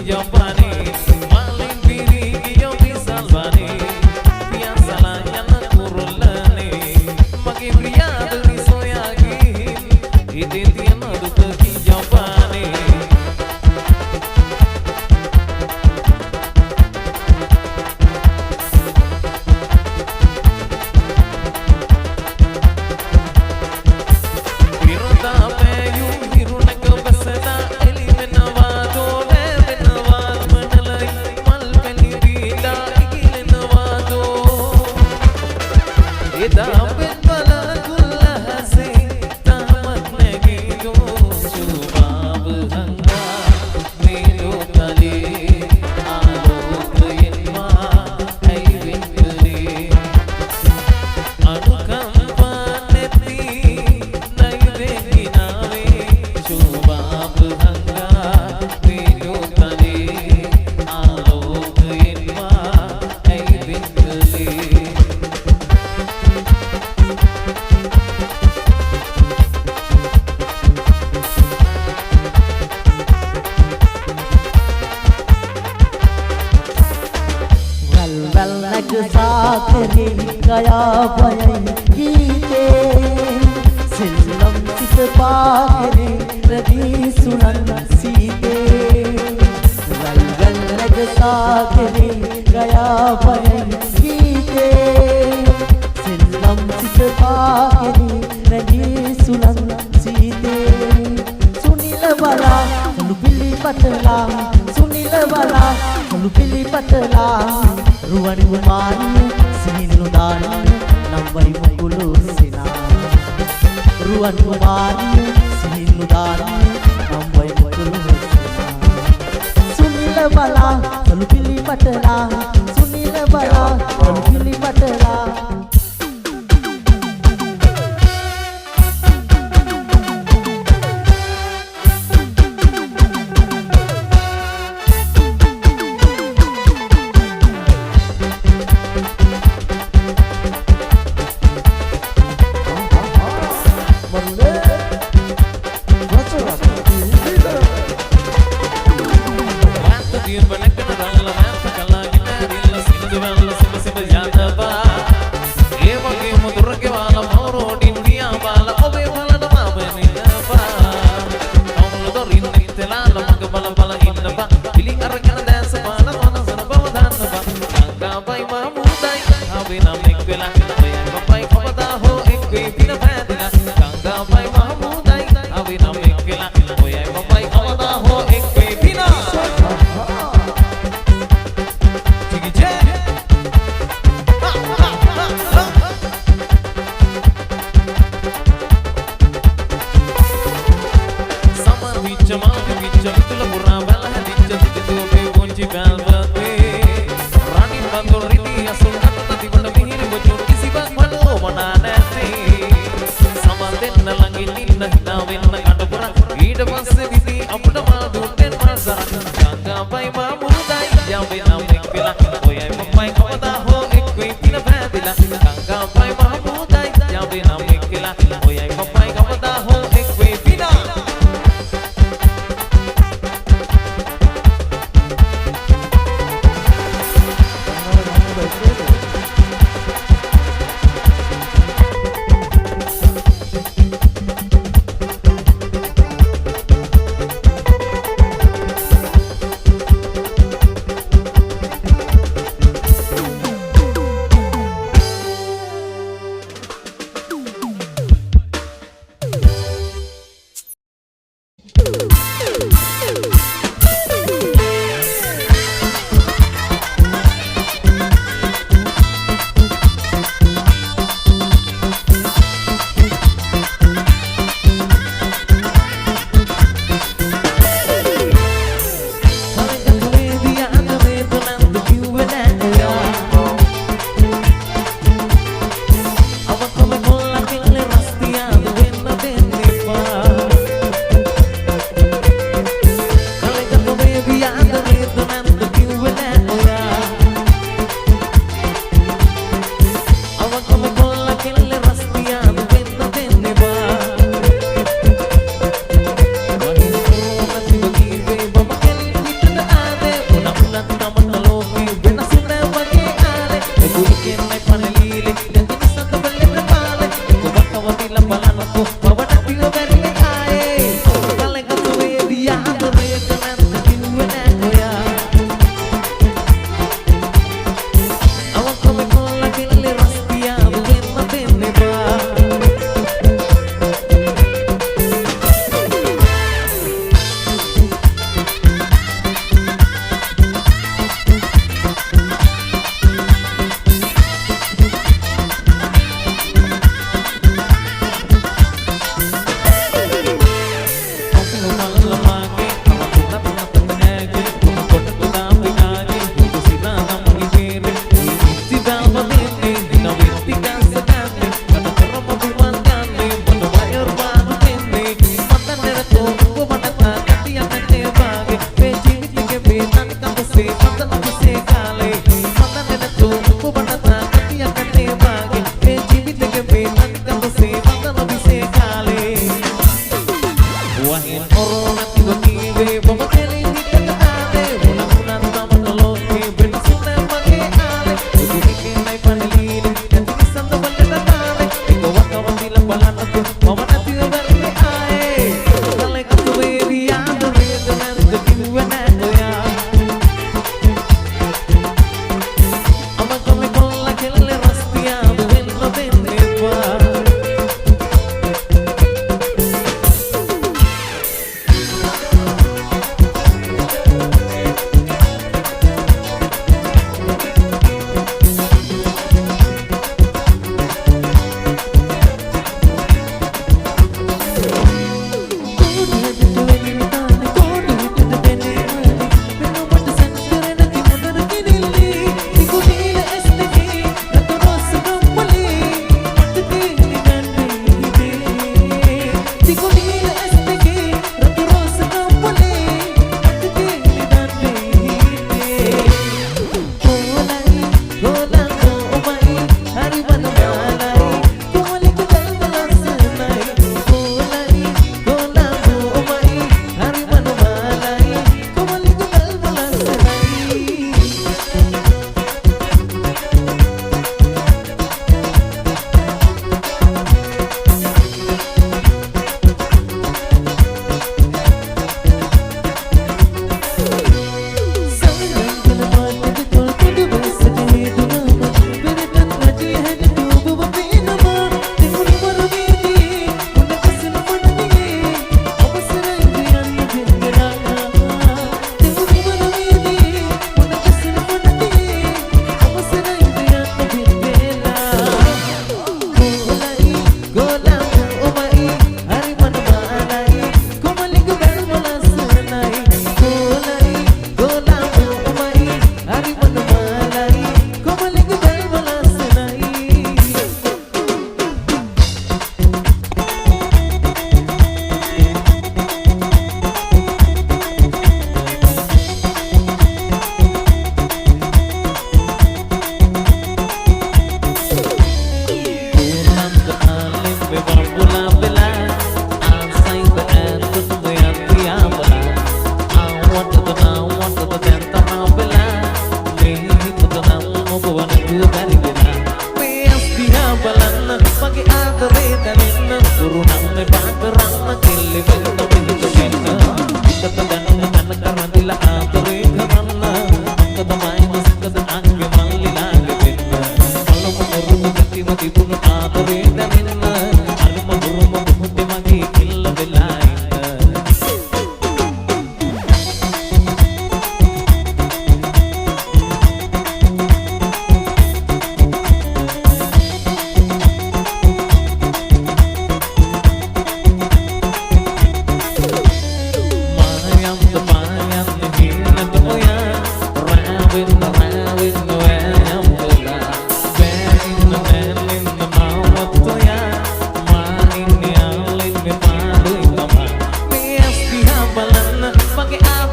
jawabannya paling pilih yo bisa bani biasalah yang kurulane bagi pria dari soyakin itu tiada duka jawabannya Sakri gaya bayai gite Silam sit pakre radi sunan site Gal gal lag sakri gaya bayai gite Silam sit pakre radi sunan site Sunila bala kalu pilih patla Sunila bala kalu pilih patla Ruwan umani sinudan nambay mukulu sina Ruwan umani sinudan nambay mukulu sina Sunila bala kalu pilih patla Sunila bala kalu pilih patla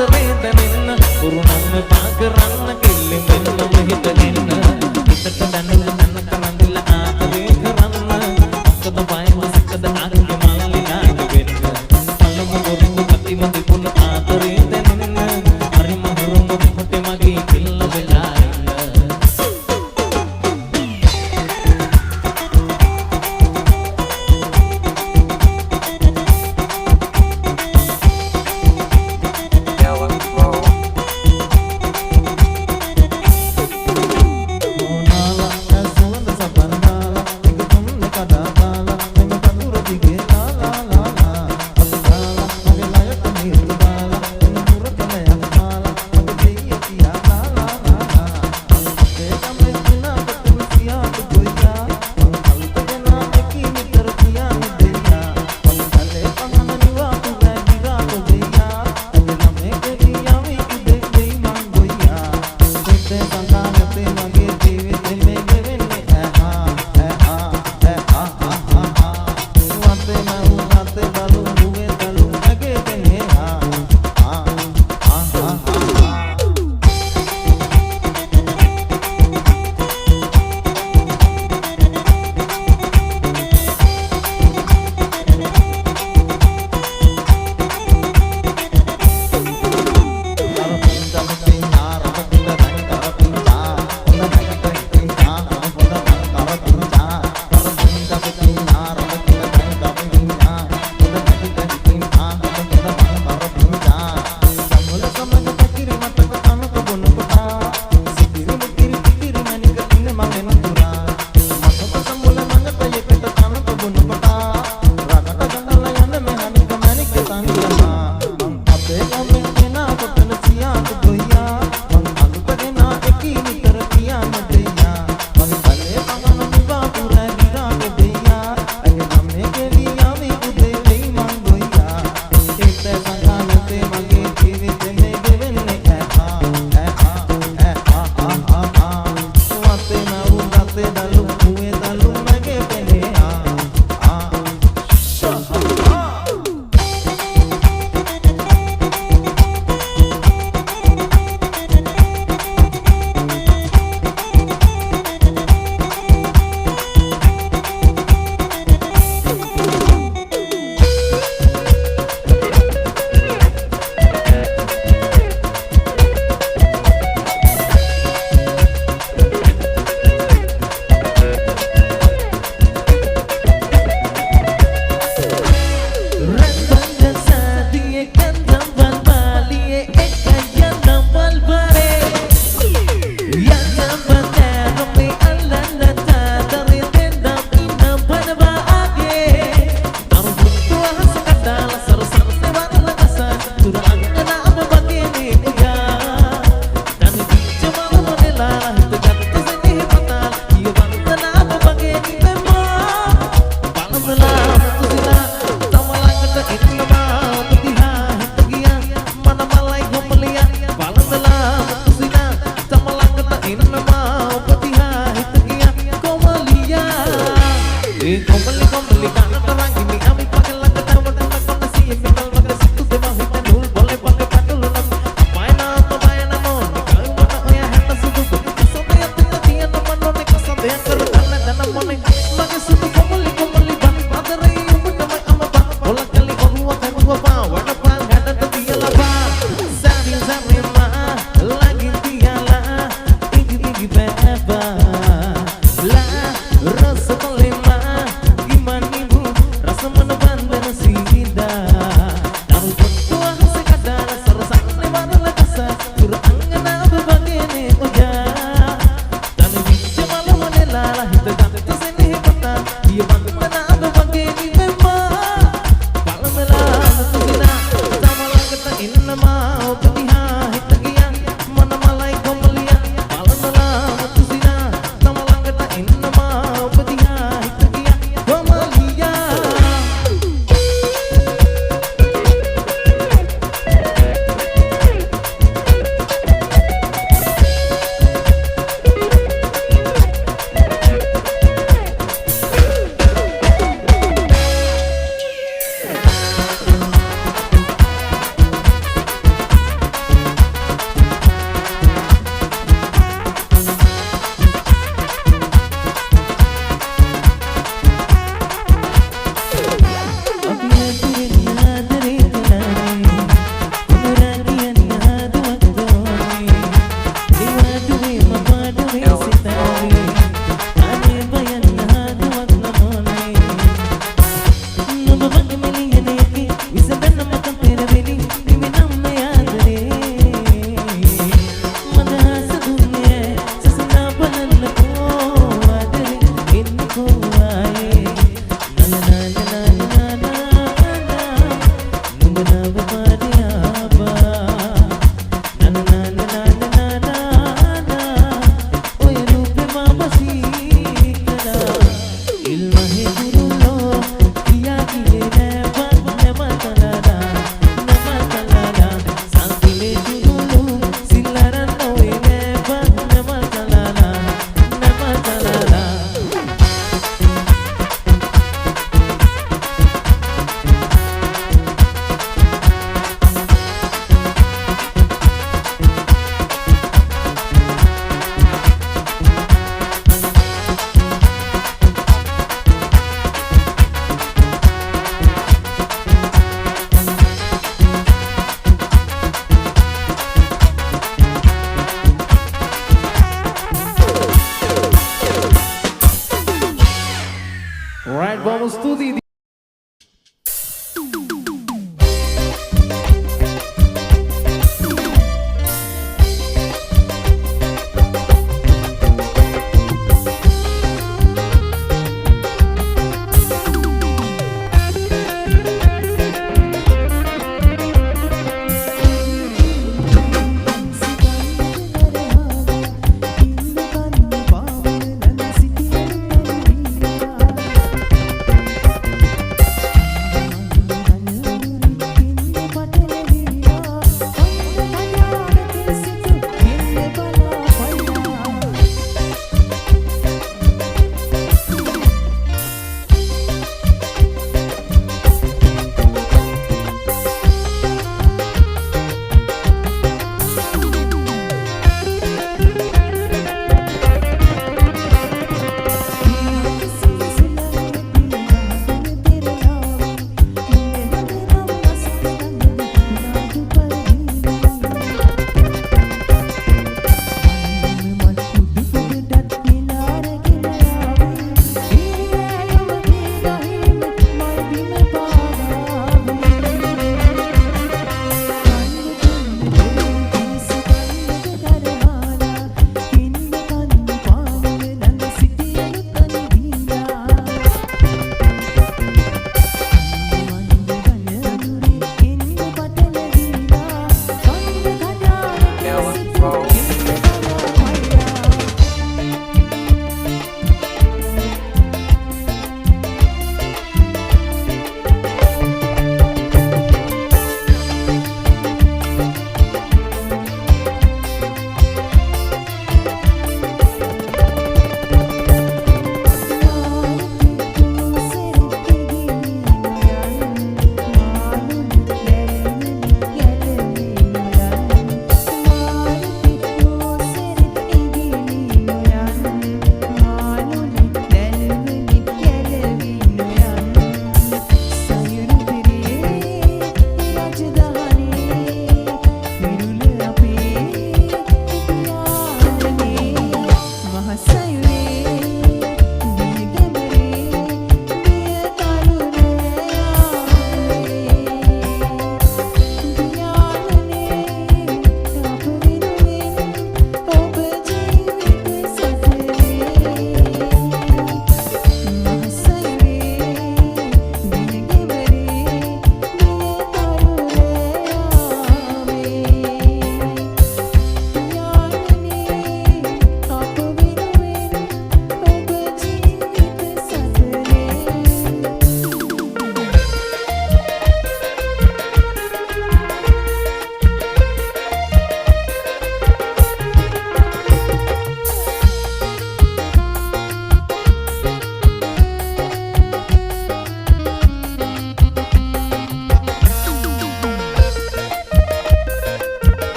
ආදරේ දැනෙන්න පුරුණම්ම පාකරන්න කිල්ලෙ මෙන්න මෙහෙටගෙන හිතට දැනෙන්න තන කරන්දිලා ආදරේ කරන්න අක්කද වයම සිකද ආගේ මල්ලිලාට වෙන්න පළමු වරුදු කතිමදි පුන ආදරේ දැනෙන්න හරි මහරුම පොටේ මගේ කිල්ල වෙලා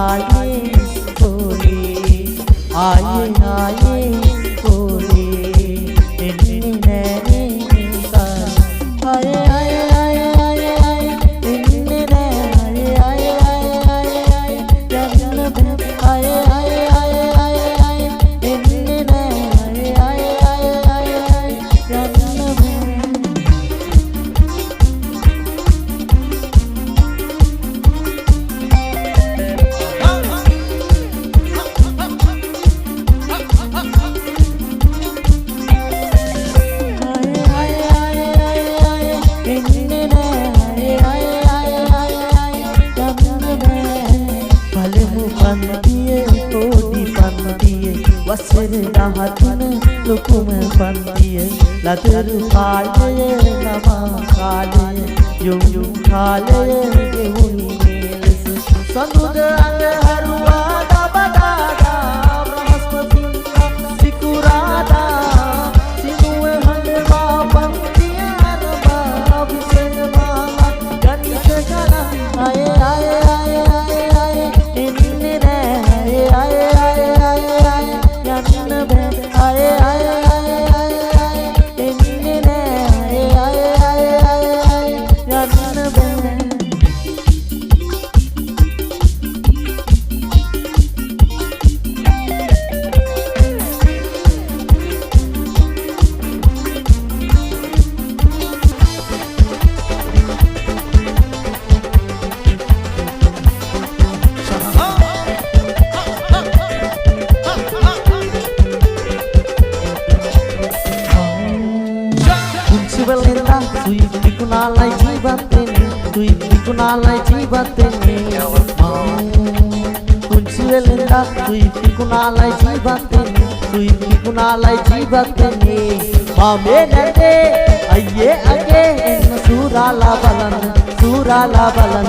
ආයේ ඉස්කෝලේ ආයේ ආයේ ඉස්කෝලේ එන්නේ නෑනේ කාලේ ආයේ ආයේ ආයේ ආයේ එන්නේ නෑ ආයේ ආයේ ආයේ යන්න බෑ ආයේ ආයේ ආයේ ආයේ එන්නේ නෑ ආයේ ආයේ ආයේ යන්න බෑ වසර 13 ලොකුම පන්තිය ලදරු කාලය ළමා කාලය යොම් කාලය ගෙවුනි මෙලෙස සඳුද අඟහරුවා දබදාදා බ්‍රහස්පතින්දා සිකුරාදා සිනුව හඬවා පන්තිය අරබා විසෙනවා ගණිත ගණන් අය අය අය අය අය එන්නේ නෑ අය අය අය අය යන්න බෑ අය අය අය අය අය එන්නේ නෑ අය අය අය අය යන්න බෑ Welenda sui pikunalai jibatene sui pikunalai jibatene kunci welenda sui pikunalai jibatene sui pikunalai jibatene mame nade ayye age enna surala balan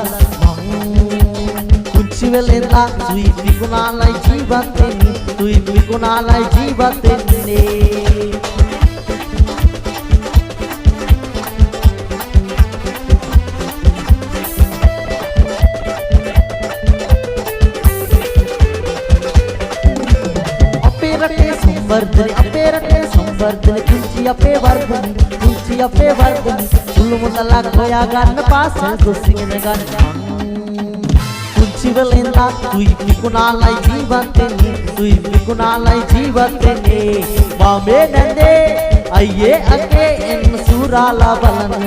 kunci welenda sui pikunalai jibatene sui pikunalai jibatene අපේ රටේ සංවර්ධන කුංචි අපේ වර්ධන සුළු මුදලක් හොයා ගන්න පාසල් ගොස් ඉගෙන ගන්න කුංචි වලින්දා තුයි පිකුණාලයි ජීවත් වෙන්නේ මාමේ නැන්දේ අයියේ අගේ එන්න සූරාලා බලන්න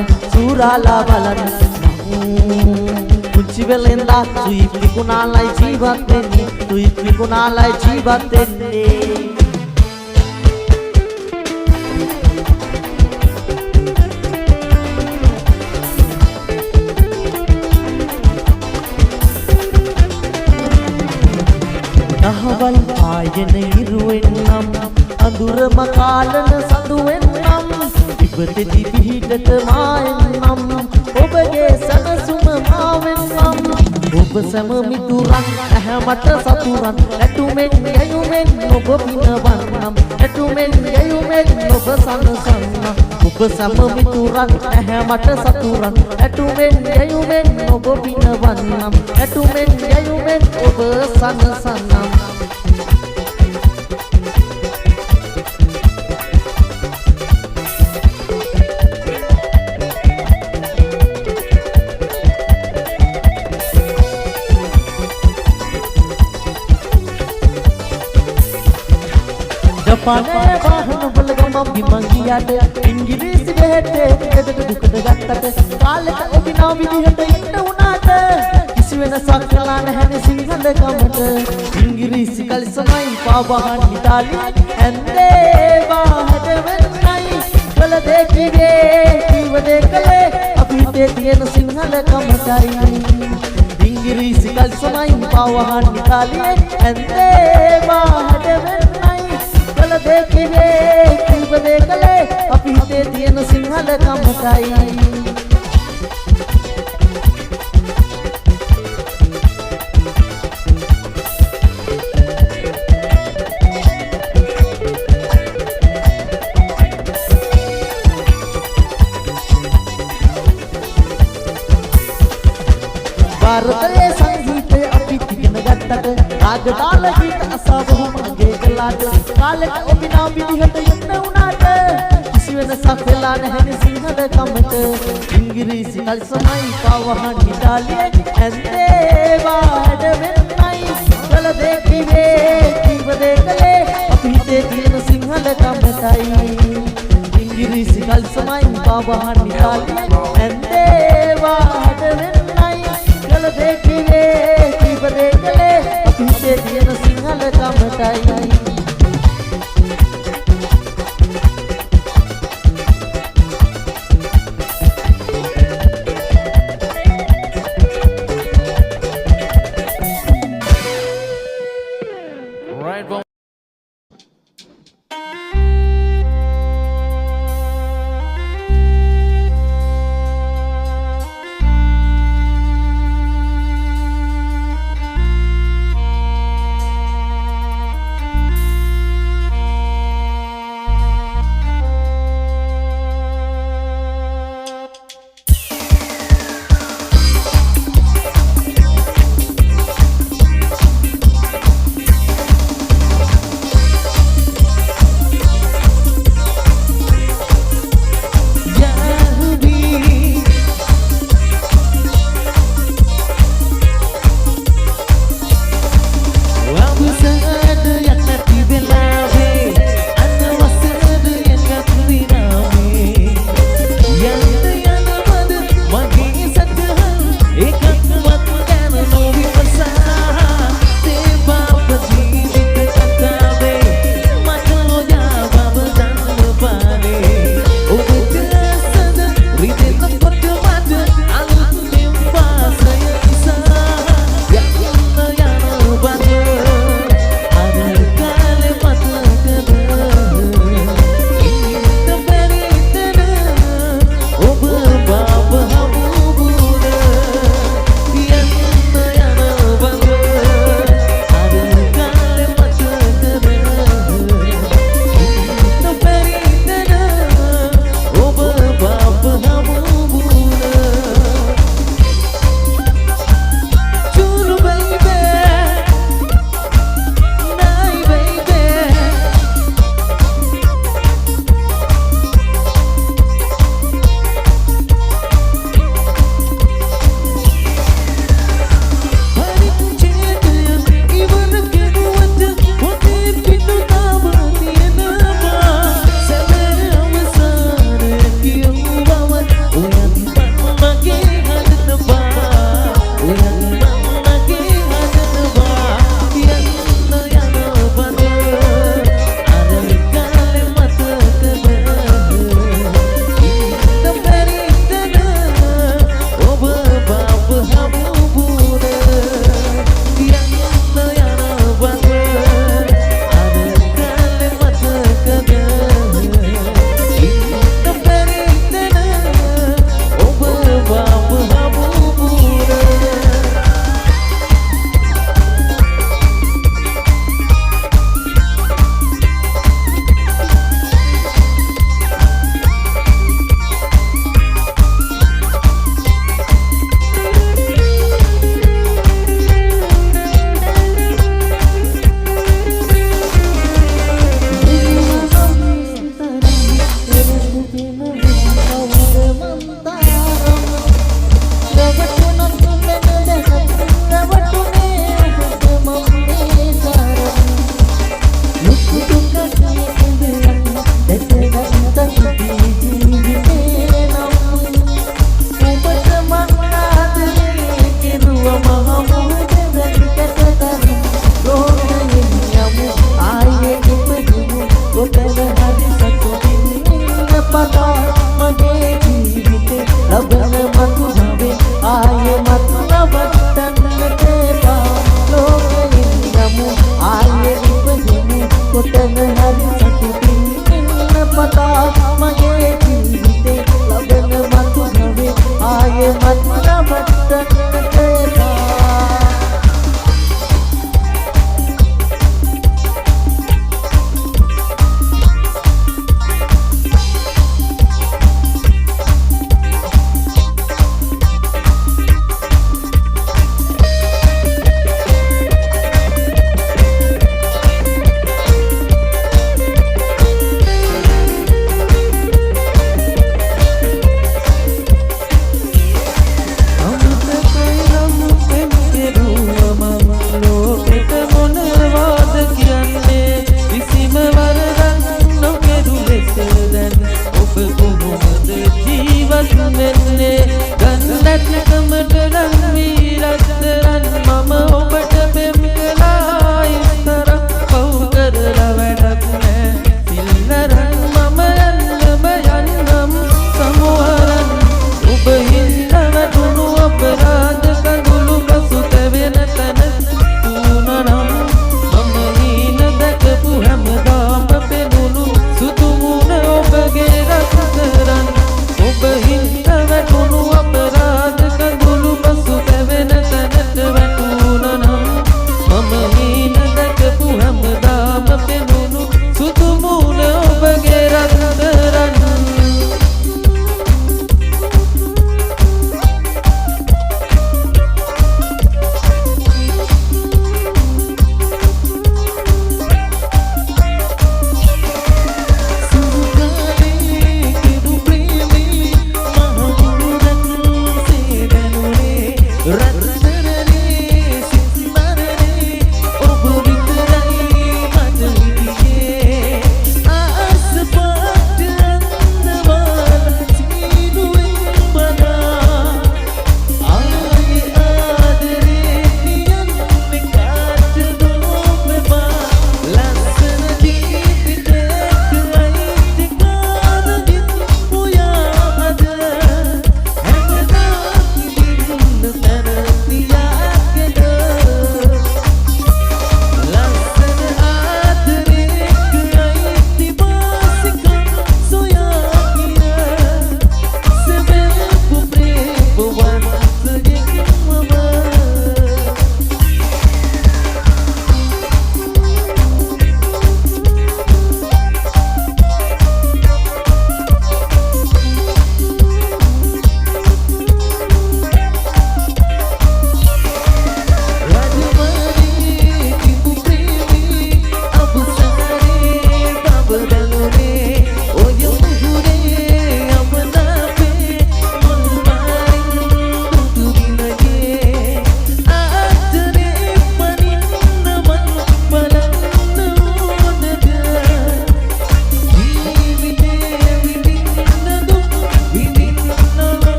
කුංචි වලින්දා තුයි පිකුණාලයි ජීවත් වෙන්නේ නහවල් ආයන ඉරුවෙන්නම් අඳුරම කාලන සඳුවෙන්නම් ඉබතෙදි පිහිටට මායෙන්නම් ඔබගේ සනසුම මාවෙන්නම් ඔබ සැම මිතුරන් ඇහැමට සතුරන් නැටුමෙන් යයුමෙන් ඔබ පිනවන්නම් නැටුමෙන් යයුමෙන් ඔබ සනසන්නම් ඔබ සැම මිතුරන් ඇහැමට සතුරන් නැටුමෙන් යයුමෙන් ඔබ පිනවන්නම් නැටුමෙන් යයුමෙන් ඔබ සනසන්නම් ජපානයේ වාහන වල ගමන් බිමන් ගියාට ඉංග්‍රීසි බෙහෙතේ එකට දුකට ගත්තට කාලෙක ඔබිනා විදිහට ඉන්න උනාට කිසි වෙනසක් කළා නැහැ සිංහල කමට ඉංග්‍රීසි කල්සමයි පාවහන් ඉතාලිය ඇන්දේ වාහට වෙන්නයි කළ දේ කිව්ව දේ කළේ අපි හිතේ තියෙන සිංහල කමටයි ඉංග්‍රීසි කල්සමයි පාවහන් ඉතාලිය ඇන්දේ වාහට වෙන්නයි කිව්ව දේ කළේ අපි හිතේ තියෙන සිංහල කමටයි ಭಾರತයේ සංගීතය අපි ඉගෙන ගත්තට රාගතාල ගීත අසවහු මගේ කලාට කාලෙට ඔබිනා විදිහට යන්න උනාට කිසි වෙනසක් වෙලා නැහැ සිංහල කමට ඉංග්‍රීසි කල්සමයි පවහන් නිදාලියේ ඇන්දේ වාඩ වෙන්නයි කල දේ කිවේ කිව දේ කලේ අපි හිතේ තියෙන සිංහල කමටයි ඉංග්‍රීසි කල්සමයි පවහන් නිදාලියේ ඇන්දේ වාඩ වෙන්නයි කල දේ කිවේ කිව දේ කලේ අපි හිතේ තියෙන සිංහල කමටයි